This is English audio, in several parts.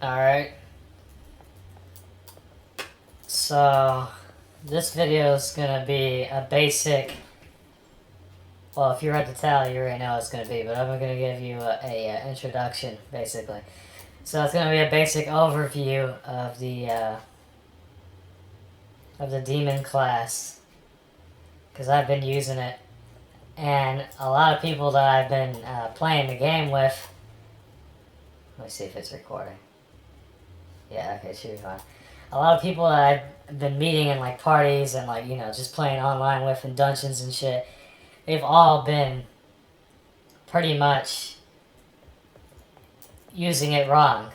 Alright. So, this video is gonna be a basic. Well, if you read the title, you already know what it's gonna be, but I'm gonna give you a introduction, basically. So, it's gonna be a basic overview of the demon class, because I've been using it, and a lot of people that I've been playing the game with. Let me see if it's recording. Yeah, okay, it should be fine. A lot of people that I've been meeting in like parties and like, you know, just playing online with in dungeons and shit, they've all been pretty much using it wrong.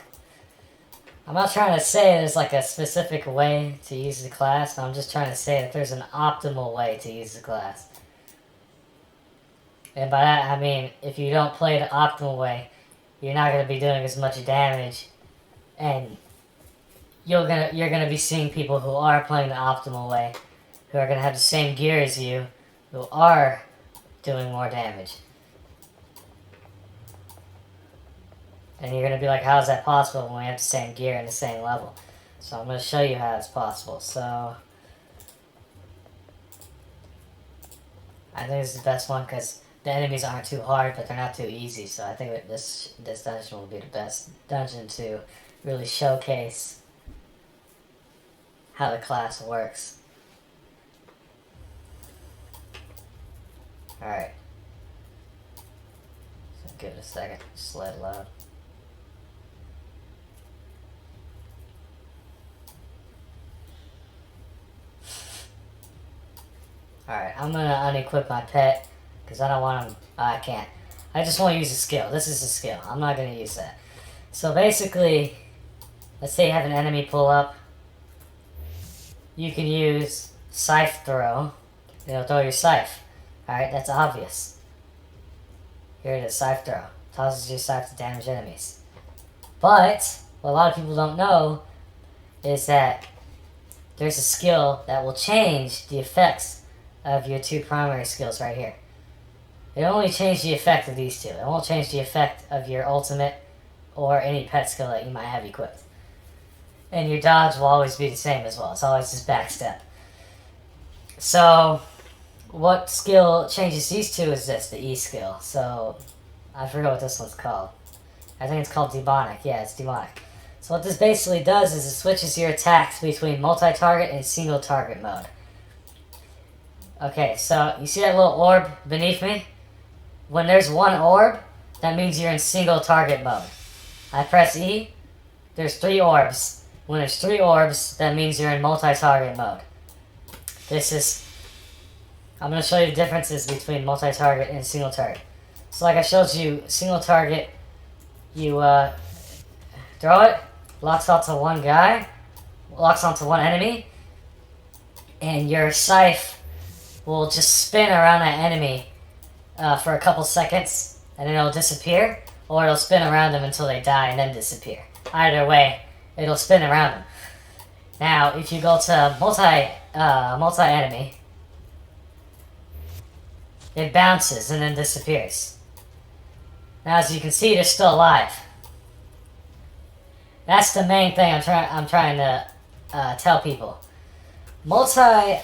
I'm not trying to say there's like a specific way to use the class, I'm just trying to say that there's an optimal way to use the class. And by that I mean, if you don't play the optimal way, you're not going to be doing as much damage, and you're gonna be seeing people who are playing the optimal way, who are gonna have the same gear as you, who are doing more damage. And you're gonna be like, how is that possible when we have the same gear and the same level? So I'm gonna show you how it's possible. So I think this is the best one because the enemies aren't too hard, but they're not too easy. So I think that this dungeon will be the best dungeon to really showcase how the class works. Alright. So give it a second. Just let it load. Alright, I'm gonna unequip my pet because I don't want him. I can't. I just want to use a skill. This is a skill. I'm not gonna use that. So basically, let's say you have an enemy pull up. You can use scythe throw. It'll throw your scythe. Alright, that's obvious. Here it is, scythe throw. Tosses your scythe to damage enemies. But, what a lot of people don't know is that there's a skill that will change the effects of your two primary skills right here. It only change the effect of these two. It won't change the effect of your ultimate or any pet skill that you might have equipped. And your dodge will always be the same as well. It's always just backstep. So, what skill changes these two is this, the E skill. So, I forget what this one's called. I think it's called D.W.M.A. Yeah, it's D.W.M.A. So what this basically does is it switches your attacks between multi-target and single-target mode. Okay, so you see that little orb beneath me? When there's one orb, that means you're in single-target mode. I press E, there's 3 orbs. When there's 3 orbs, that means you're in multi-target mode. I'm going to show you the differences between multi-target and single-target. So like I showed you, single-target, you throw it, locks onto one guy, locks onto one enemy, and your scythe will just spin around that enemy for a couple seconds, and then it'll disappear, or it'll spin around them until they die and then disappear. Either way, it'll spin around them. Now, if you go to multi-enemy, it bounces and then disappears. Now, as you can see, they're still alive. That's the main thing I'm trying to tell people. Multi-attack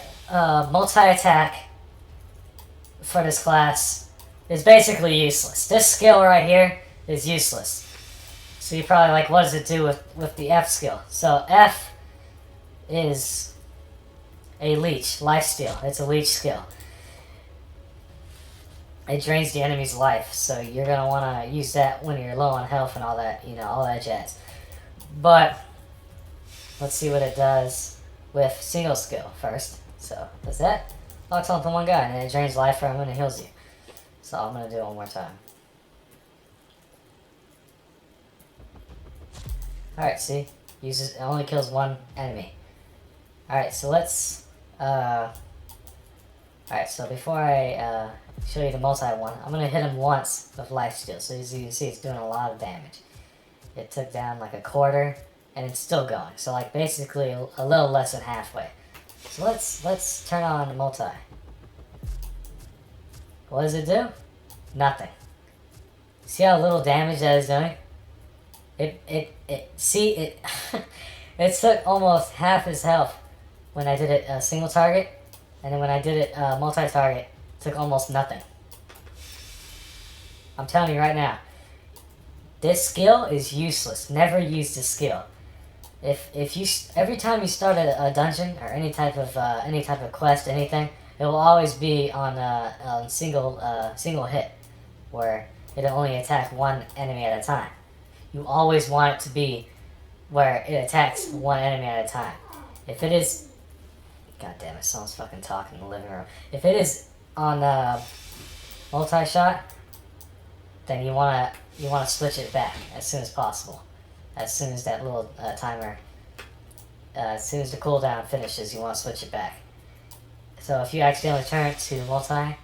for this class is basically useless. This skill right here is useless. So you're probably like, what does it do with the F skill? So F is a leech, lifesteal. It's a leech skill. It drains the enemy's life, so you're going to want to use that when you're low on health and all that, you know, all that jazz. But, let's see what it does with single skill first. So, does that? Locks onto one guy, and then it drains life from him and it heals you. So, I'm going to do it one more time. Alright, see? It only kills one enemy. Alright, so let's, alright, so before I, show you the multi one, I'm going to hit him once with lifesteal. So as you can see, it's doing a lot of damage. It took down like a quarter, and it's still going. So like basically a little less than halfway. So let's turn on the multi. What does it do? Nothing. See how little damage that is doing? See, it, it took almost half his health when I did it single target, and then when I did it multi-target, it took almost nothing. I'm telling you right now, this skill is useless. Never use this skill. If you every time you start a dungeon or any type of quest, anything, it will always be on single hit, where it'll only attack one enemy at a time. You always want it to be where it attacks one enemy at a time. If it is, god damn it, someone's fucking talking in the living room. If it is on multi-shot, then you wanna switch it back as soon as possible. As soon as that little timer, as soon as the cooldown finishes, you want to switch it back. So if you accidentally turn it to multi,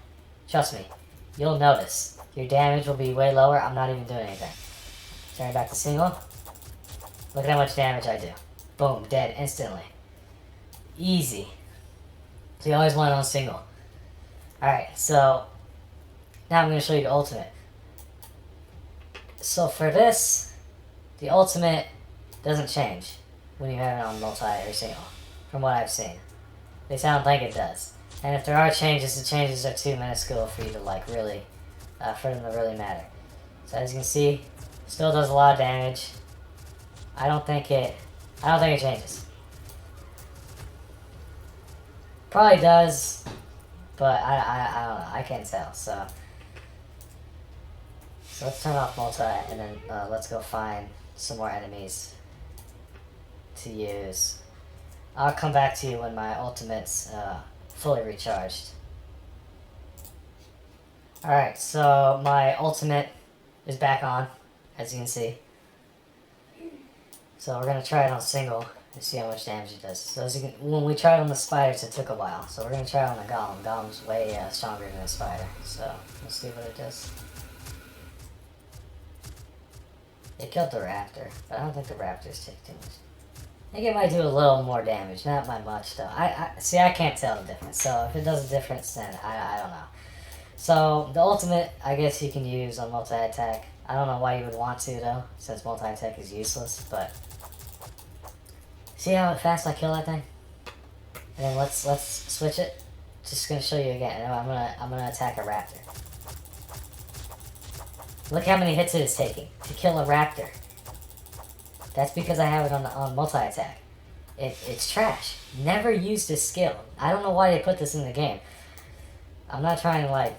trust me, you'll notice. Your damage will be way lower. I'm not even doing anything. Turn it back to single. Look at how much damage I do. Boom, dead instantly. Easy. So you always want it on single. Alright, so now I'm going to show you the ultimate. So for this, the ultimate doesn't change when you have it on multi or single, from what I've seen. They sound like it does. And if there are changes, the changes are too minuscule for you to like really, for them to really matter. So as you can see, still does a lot of damage. I don't think it changes. Probably does, but I don't know. I can't tell. So let's turn off multi and then let's go find some more enemies to use. I'll come back to you when my ultimate's fully recharged. Alright, so my ultimate is back on, as you can see. So we're going to try it on single and see how much damage it does. So as you can, when we tried on the spiders, it took a while. So we're going to try it on the golem. Golem's way stronger than the spider. So let's see what it does. It killed the raptor, but I don't think the raptors take too much. I think it might do a little more damage, not by much though. See, I can't tell the difference. So if it does a difference, then I don't know. So the ultimate, I guess you can use on multi-attack. I don't know why you would want to though, since multi-attack is useless. But see how fast I kill that thing? And then let's switch it. Just gonna show you again. I'm gonna attack a raptor. Look how many hits it is taking to kill a raptor. That's because I have it on multi-attack. It's trash. Never use this skill. I don't know why they put this in the game. I'm not trying to like,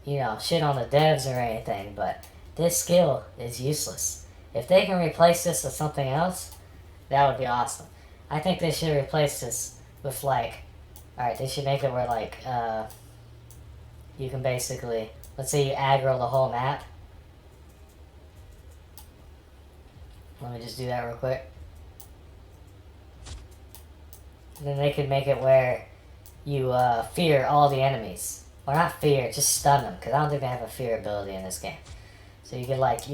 shit on the devs or anything, but this skill is useless. If they can replace this with something else, that would be awesome. I think they should replace this with like, alright, they should make it where like, you can basically, let's say you aggro the whole map. Let me just do that real quick. Then they could make it where you fear all the enemies. Or not fear, just stun them. Because I don't think they have a fear ability in this game. So you could like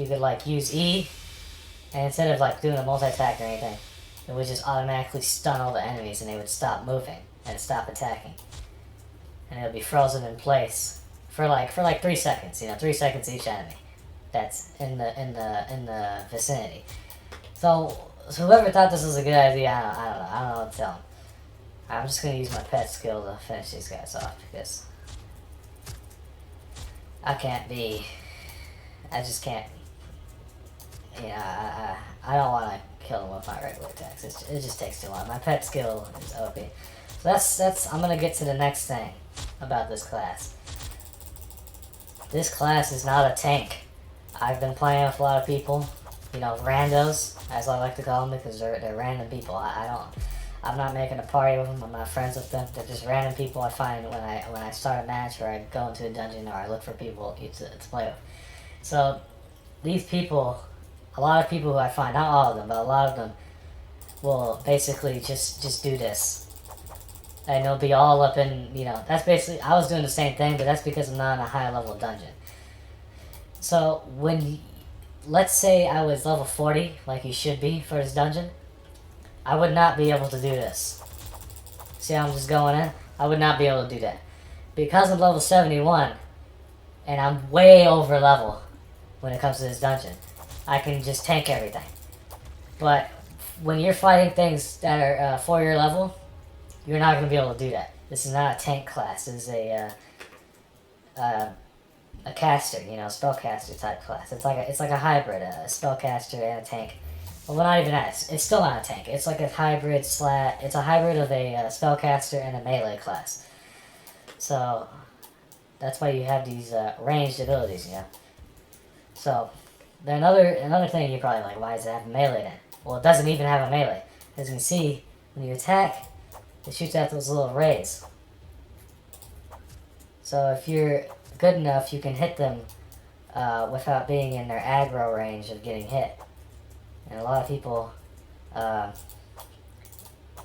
use E. And instead of like doing a multi-attack or anything, it would just automatically stun all the enemies and they would stop moving and stop attacking. And it would be frozen in place for like 3 seconds. 3 seconds each enemy that's in the vicinity. So whoever thought this was a good idea, I don't know what to tell them. I'm just gonna use my pet skill to finish these guys off because I just can't. I don't want to kill them with my regular attacks. It just takes too long. My pet skill is OP. So that's. I'm gonna get to the next thing about this class. This class is not a tank. I've been playing with a lot of people. Randos, as I like to call them, because they're random people. I'm not making a party with them. I'm not friends with them. They're just random people I find when I start a match, or I go into a dungeon, or I look for people to play with. So these people, a lot of people who I find, not all of them, but a lot of them, will basically just do this. And they'll be all up in, that's basically, I was doing the same thing, but that's because I'm not in a high level dungeon. So let's say I was level 40, like you should be for this dungeon, I would not be able to do this. See how I'm just going in? I would not be able to do that. Because I'm level 71, and I'm way over level when it comes to this dungeon, I can just tank everything. But when you're fighting things that are 4 your level, you're not going to be able to do that. This is not a tank class. This is a caster, you know, spellcaster type class. It's like a hybrid, a spellcaster and a tank. Well, not even that. It's still not a tank. It's like a hybrid It's a hybrid of a spellcaster and a melee class. So that's why you have these ranged abilities, you know. So another thing you're probably like, why does it have melee then? Well, it doesn't even have a melee. As you can see, when you attack, it shoots out those little rays. So if you're good enough, you can hit them without being in their aggro range of getting hit. And a lot of people,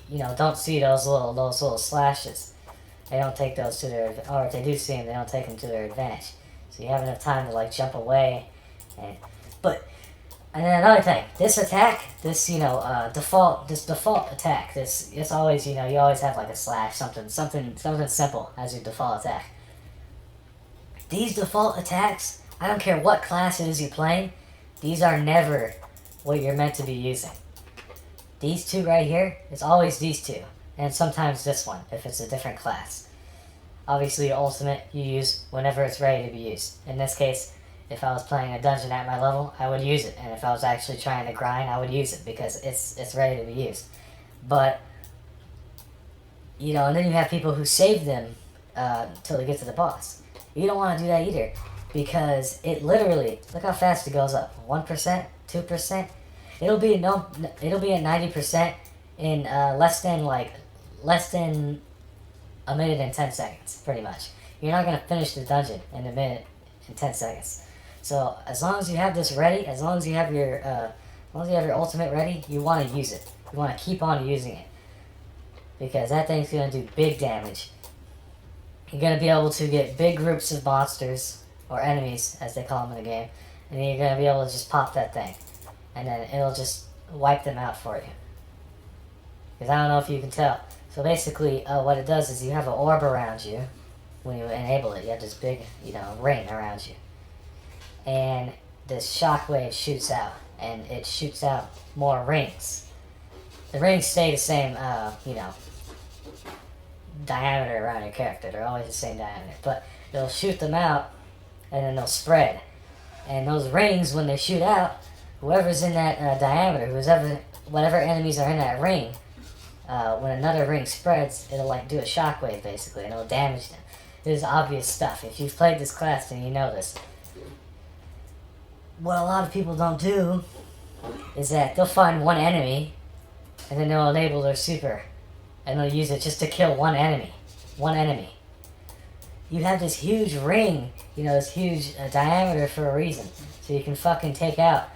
you know, don't see those little slashes. They don't take those to their, or if they do see them, they don't take them to their advantage. So you have enough time to like jump away, and then another thing, this attack, this default attack, it's always, you know, you always have like a slash, something simple as your default attack. These default attacks, I don't care what class it is you're playing, these are never what you're meant to be using. These two right here, it's always these two, and sometimes this one if it's a different class. Obviously, your ultimate you use whenever it's ready to be used. In this case, if I was playing a dungeon at my level, I would use it, and if I was actually trying to grind, I would use it because it's ready to be used. But you know, and then you have people who save them till they get to the boss. You don't want to do that either, because it literally, look how fast it goes up. 1%, 2%. It'll be at 90% in less than a minute and 10 seconds, pretty much. You're not gonna finish the dungeon in a minute and 10 seconds. So as long as you have this ready, as long as you have your ultimate ready, you want to use it. You want to keep on using it, because that thing's gonna do big damage. You're going to be able to get big groups of monsters, or enemies, as they call them in the game, and then you're going to be able to just pop that thing, and then it'll just wipe them out for you. Because I don't know if you can tell. So basically, what it does is you have an orb around you. When you enable it, you have this big, you know, ring around you. And this shockwave shoots out, and it shoots out more rings. The rings stay the same, you know, diameter around your character. They're always the same diameter, but they'll shoot them out and then they'll spread, and those rings, when they shoot out, whoever's in that diameter, whatever enemies are in that ring, when another ring spreads, it'll like do a shockwave basically, and it'll damage them. This is obvious stuff. If you've played this class, then you know this. What a lot of people don't do is that they'll find one enemy and then they'll enable their super, and they'll use it just to kill one enemy. You have this huge ring, you know, this huge diameter for a reason. So you can fucking take out,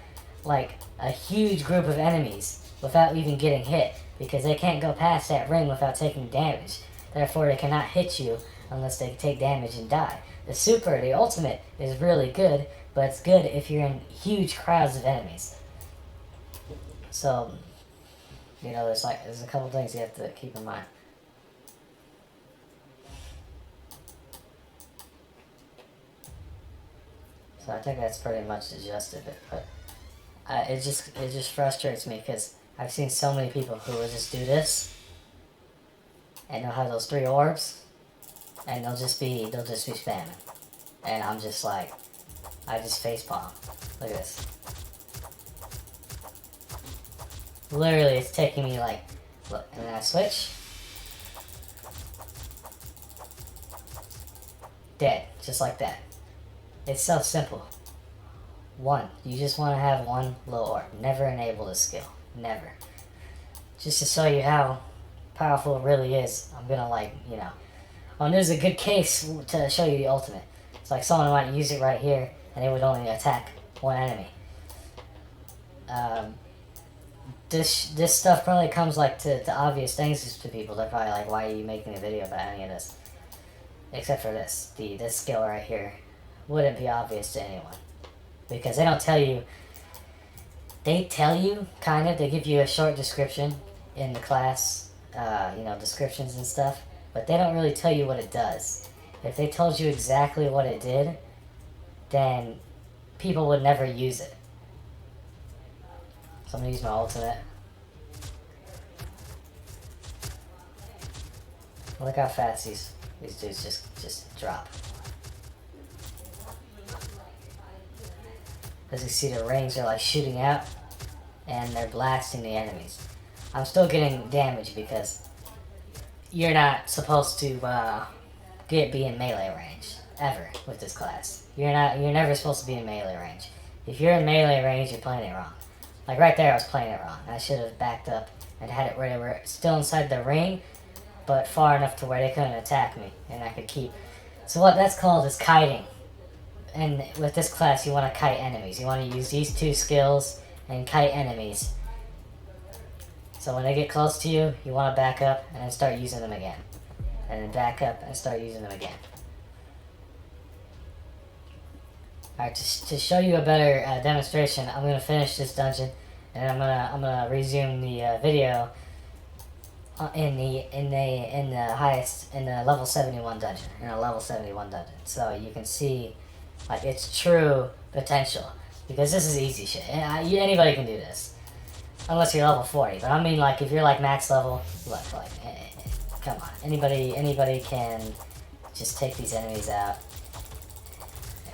like, a huge group of enemies without even getting hit. Because they can't go past that ring without taking damage. Therefore, they cannot hit you unless they take damage and die. The super, the ultimate, is really good, but it's good if you're in huge crowds of enemies. So, you know, there's a couple things you have to keep in mind. So I think that's pretty much the gist of it. But it just frustrates me because I've seen so many people who will just do this, and they'll have those 3 orbs, and they'll just be spamming, and I'm just like, I just facepalm. Look at this. Literally, it's taking me like, look, and then I switch. Dead, just like that. It's so simple. You just want to have one low orb. Never enable this skill. Never. Just to show you how powerful it really is, I'm gonna and there's a good case to show you the ultimate. It's like someone might use it right here, and it would only attack one enemy. This stuff probably comes like to obvious things to people. They're probably like, why are you making a video about any of this? Except for this. This skill right here wouldn't be obvious to anyone. Because they don't tell you. They tell you, kind of. They give you a short description in the class. Descriptions and stuff. But they don't really tell you what it does. If they told you exactly what it did, then people would never use it. So I'm gonna use my ultimate. Look how fast these dudes just drop. As you see, the rings are like shooting out, and they're blasting the enemies. I'm still getting damage because you're not supposed to be in melee range ever with this class. You're never supposed to be in melee range. If you're in melee range, you're playing it wrong. Like right there, I was playing it wrong. I should have backed up and had it where they were still inside the ring, but far enough to where they couldn't attack me, and I could keep. So what that's called is kiting. And with this class, you want to kite enemies. You want to use these two skills and kite enemies. So when they get close to you, you want to back up and then start using them again. And then back up and start using them again. Alright, to show you a better demonstration, I'm going to finish this dungeon. And I'm gonna resume the video in the level 71 dungeon. In a level 71 dungeon. So you can see like its true potential, because this is easy shit. Anybody can do this, unless you're level 40. But I mean, like if you're like max level, look, like come on, anybody can just take these enemies out,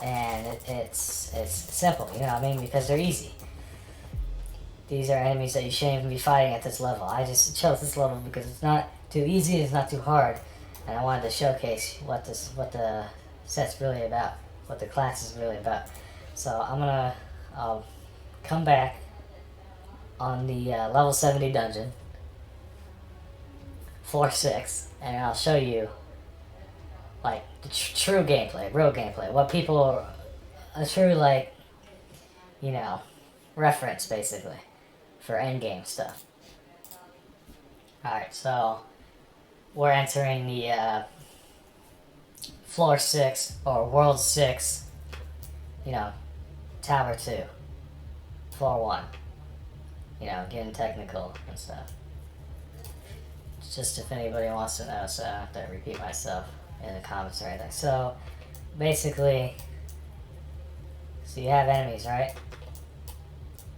and it's simple, you know what I mean? Because they're easy. These are enemies that you shouldn't even be fighting at this level. I just chose this level because it's not too easy, it's not too hard, and I wanted to showcase what the set's really about. What the class is really about. So I'm gonna come back on the level 70 dungeon, floor 6, and I'll show you like the true gameplay, real gameplay. What people, a true like, you know, reference basically for endgame stuff. Alright, so we're entering the floor 6 or world 6, you know, tower 2, floor 1, you know, getting technical and stuff. It's just if anybody wants to know, so I don't have to repeat myself in the comments or anything. So basically, so you have enemies, right?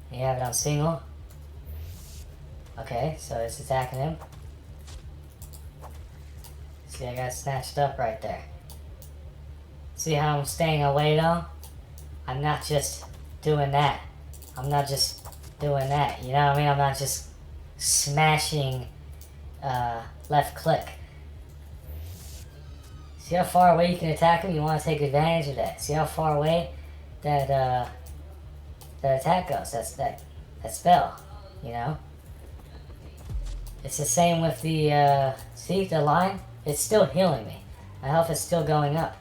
You have it on single. Okay, so it's attacking him. See, I got snatched up right there. See how I'm staying away though? I'm not just doing that. I'm not just doing that, you know what I mean? I'm not just smashing left click. See how far away you can attack him? You want to take advantage of that. See how far away that that attack goes? That's that spell, you know? It's the same with the see the line? It's still healing me. My health is still going up.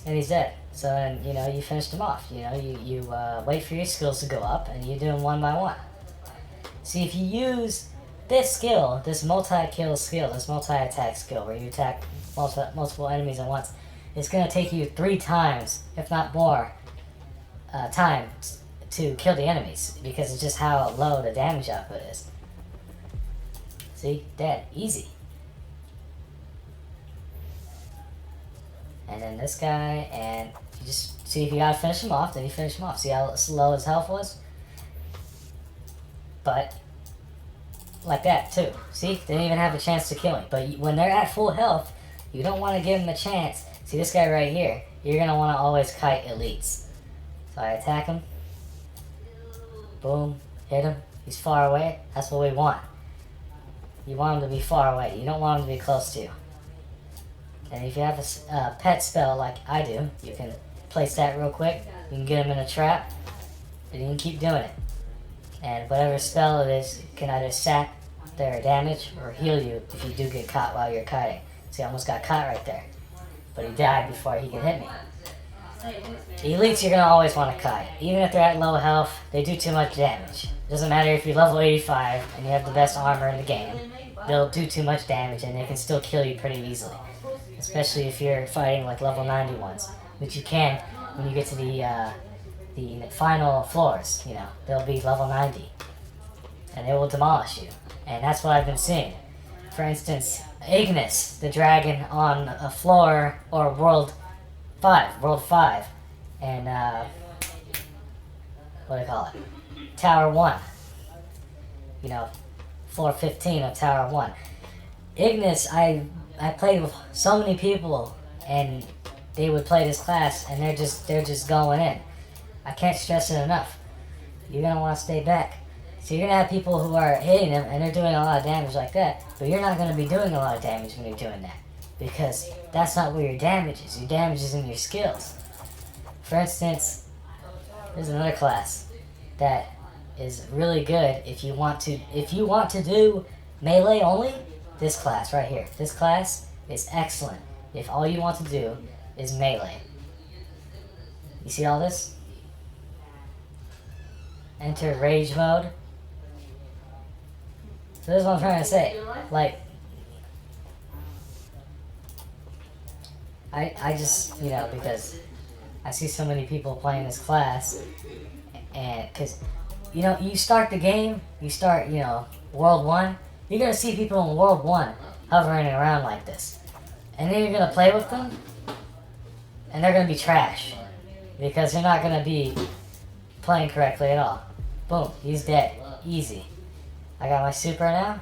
And he's dead. So then, you know, you finished him off. You know, you wait for your skills to go up, and you do them one by one. See, if you use this skill, this multi-kill skill, this multi-attack skill, where you attack multiple enemies at once, it's going to take you 3 times, if not more, time to kill the enemies, because it's just how low the damage output is. See? Dead. Easy. And then this guy, and you just see if you gotta finish him off, then you finish him off. See how low his health was? But, like that too. See? They didn't even have a chance to kill him. But when they're at full health, you don't want to give them a chance. See this guy right here? You're gonna want to always kite elites. So I attack him. Boom. Hit him. He's far away. That's what we want. You want him to be far away. You don't want him to be close to you. And if you have a pet spell like I do, you can place that real quick. You can get him in a trap, and you can keep doing it. And whatever spell it is can either sap their damage or heal you if you do get caught while you're kiting. See, I almost got caught right there. But he died before he could hit me. The elites you're going to always want to kite. Even if they're at low health, they do too much damage. It doesn't matter if you're level 85 and you have the best armor in the game. They'll do too much damage and they can still kill you pretty easily. Especially if you're fighting like level 90 ones, which you can when you get to the final floors. You know, they'll be level 90, and they will demolish you. And that's what I've been seeing. For instance, Ignis, the dragon on a floor or world 5, and what do you call it? Tower 1. You know, floor 15 of Tower 1. Ignis, I played with so many people, and they would play this class, and they're just going in. I can't stress it enough. You're gonna want to stay back. So you're gonna have people who are hitting them, and they're doing a lot of damage like that, but you're not gonna be doing a lot of damage when you're doing that, because that's not where your damage is. Your damage is in your skills. For instance, there's another class that is really good if you want to do melee only. This class right here. This class is excellent if all you want to do is melee. You see all this? Enter rage mode. So this is what I'm trying to say. Like, I just, because I see so many people playing this class, and because, you start the game, World 1, you're going to see people in World 1 hovering around like this. And then you're going to play with them, and they're going to be trash. Because they're not going to be playing correctly at all. Boom, he's dead. Easy. I got my super now.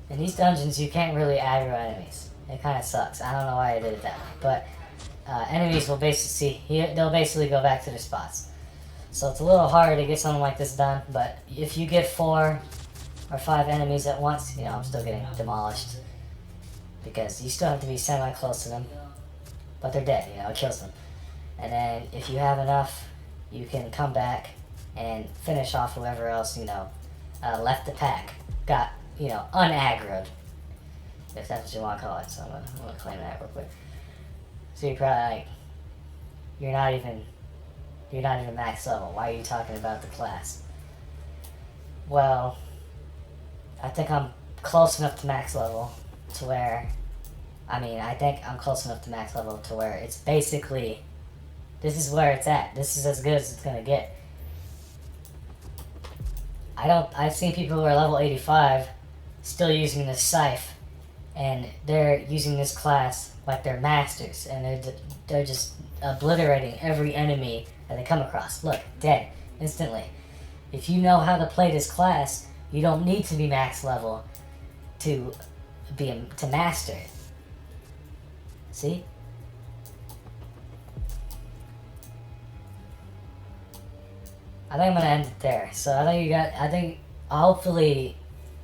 In these dungeons, you can't really aggro enemies. It kind of sucks. I don't know why I did it that way. But enemies will they'll basically go back to their spots. So it's a little harder to get something like this done. But if you get 4 or 5 enemies at once, I'm still getting demolished. Because you still have to be semi-close to them. But they're dead, it kills them. And then if you have enough, you can come back and finish off whoever else, left the pack. Got, unaggroed. If that's what you want to call it. So I'm gonna claim that real quick. So you're probably you're not even max level. Why are you talking about the class? Well, I think I'm close enough to max level to where, I think I'm close enough to max level to where it's basically, this is where it's at. This is as good as it's gonna get. I've seen people who are level 85 still using this scythe, and they're using this class like they're masters, and they're just obliterating every enemy that they come across. Look, dead instantly. If you know how to play this class, you don't need to be max level to master it. See? I think I'm gonna end it there. So I think hopefully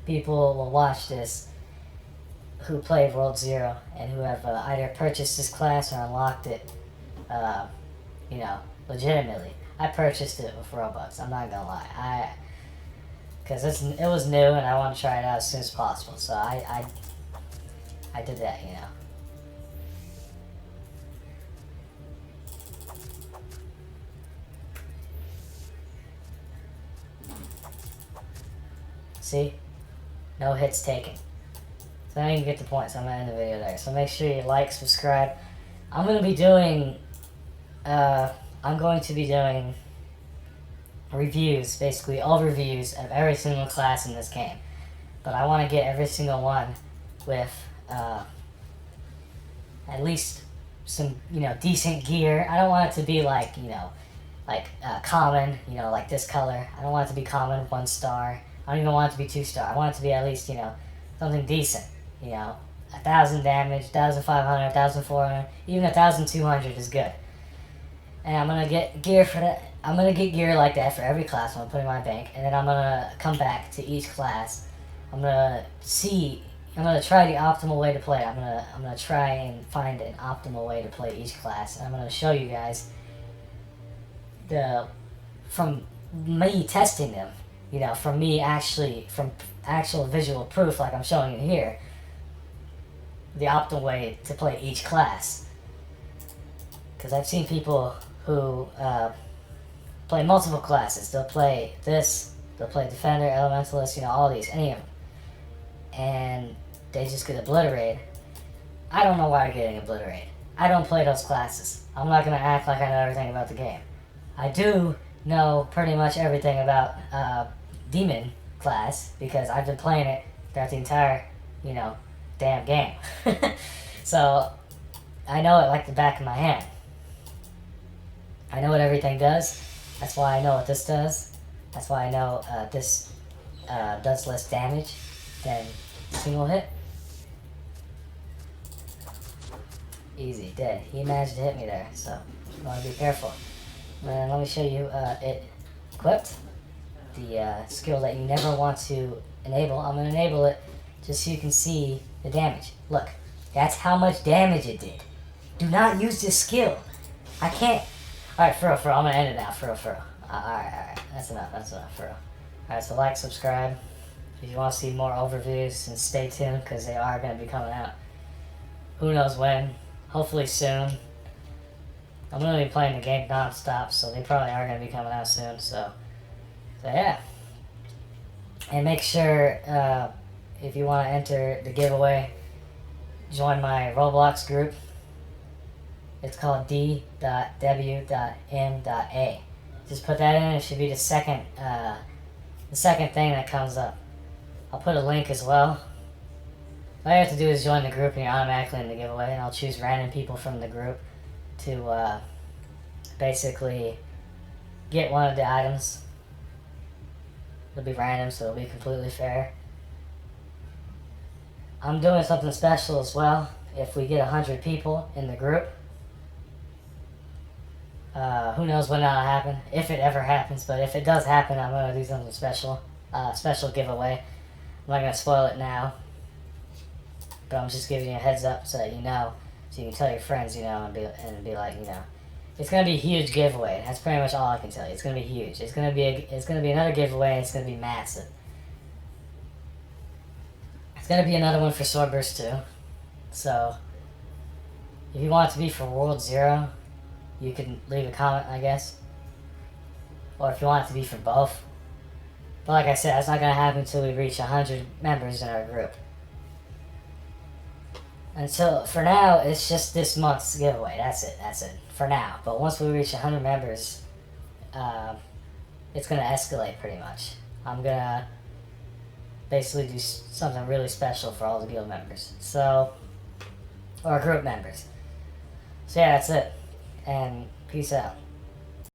people will watch this who played World 0 and who have either purchased this class or unlocked it, legitimately. I purchased it with Robux, I'm not gonna lie. Because it was new and I want to try it out as soon as possible. So I did that, See? No hits taken. So now you can get the point, so I'm going to end the video there. So make sure you like, subscribe. I'm going to be doing reviews, basically overviews of every single class in this game. But I want to get every single one with at least some, decent gear. I don't want it to be like, common, like this color. I don't want it to be common, 1 star. I don't even want it to be 2 star. I want it to be at least, something decent. 1,000 damage, 1,500, 1,400, even 1,200 is good. And I'm gonna get gear for that. I'm gonna get gear like that for every class. I'm gonna put it in my bank, and then I'm gonna come back to each class. I'm gonna try the optimal way to play. I'm gonna try and find an optimal way to play each class. And I'm gonna show you guys from me testing them. From actual visual proof, like I'm showing you here, the optimal way to play each class. Because I've seen people who play multiple classes. They'll play this, they'll play Defender, Elementalist, all these, any of them. And they just get obliterated. I don't know why they're getting obliterated. I don't play those classes. I'm not going to act like I know everything about the game. I do know pretty much everything about Demon class, because I've been playing it throughout the entire, damn game. So, I know it like the back of my hand. I know what everything does. That's why I know what this does. That's why I know this does less damage than single hit. Easy, dead. He managed to hit me there, so you want to be careful. And let me show you it equipped. The skill that you never want to enable. I'm going to enable it just so you can see the damage. Look, that's how much damage it did. Do not use this skill. I can't. Alright, for real, I'm going to end it now. For real. Alright. That's enough, for real. Alright, so like, subscribe. If you want to see more overviews, and stay tuned, because they are going to be coming out. Who knows when. Hopefully soon. I'm going to be playing the game non-stop, so they probably are going to be coming out soon, so yeah. And make sure, if you want to enter the giveaway, join my Roblox group. It's called D.W.M.A. Just put that in, it should be the second thing that comes up. I'll put a link as well. All you have to do is join the group and you're automatically in the giveaway, and I'll choose random people from the group to basically get one of the items. It'll be random, so it'll be completely fair. I'm doing something special as well. If we get 100 people in the group, who knows when that'll happen, if it ever happens, but if it does happen, I'm going to do something special. Special giveaway. I'm not going to spoil it now, but I'm just giving you a heads up so that you know, so you can tell your friends, you know, and be like, you know, it's gonna be a huge giveaway. That's pretty much all I can tell you. It's gonna be huge. It's gonna be another giveaway, and it's gonna be massive. It's gonna be another one for Swordburst too. So, if you want it to be for World 0, you can leave a comment, I guess. Or if you want it to be for both. But like I said, that's not gonna happen until we reach 100 members in our group. And so, for now, it's just this month's giveaway. That's it. For now. But once we reach 100 members, it's going to escalate pretty much. I'm going to basically do something really special for all the guild members. So, or group members. So yeah, that's it. And peace out.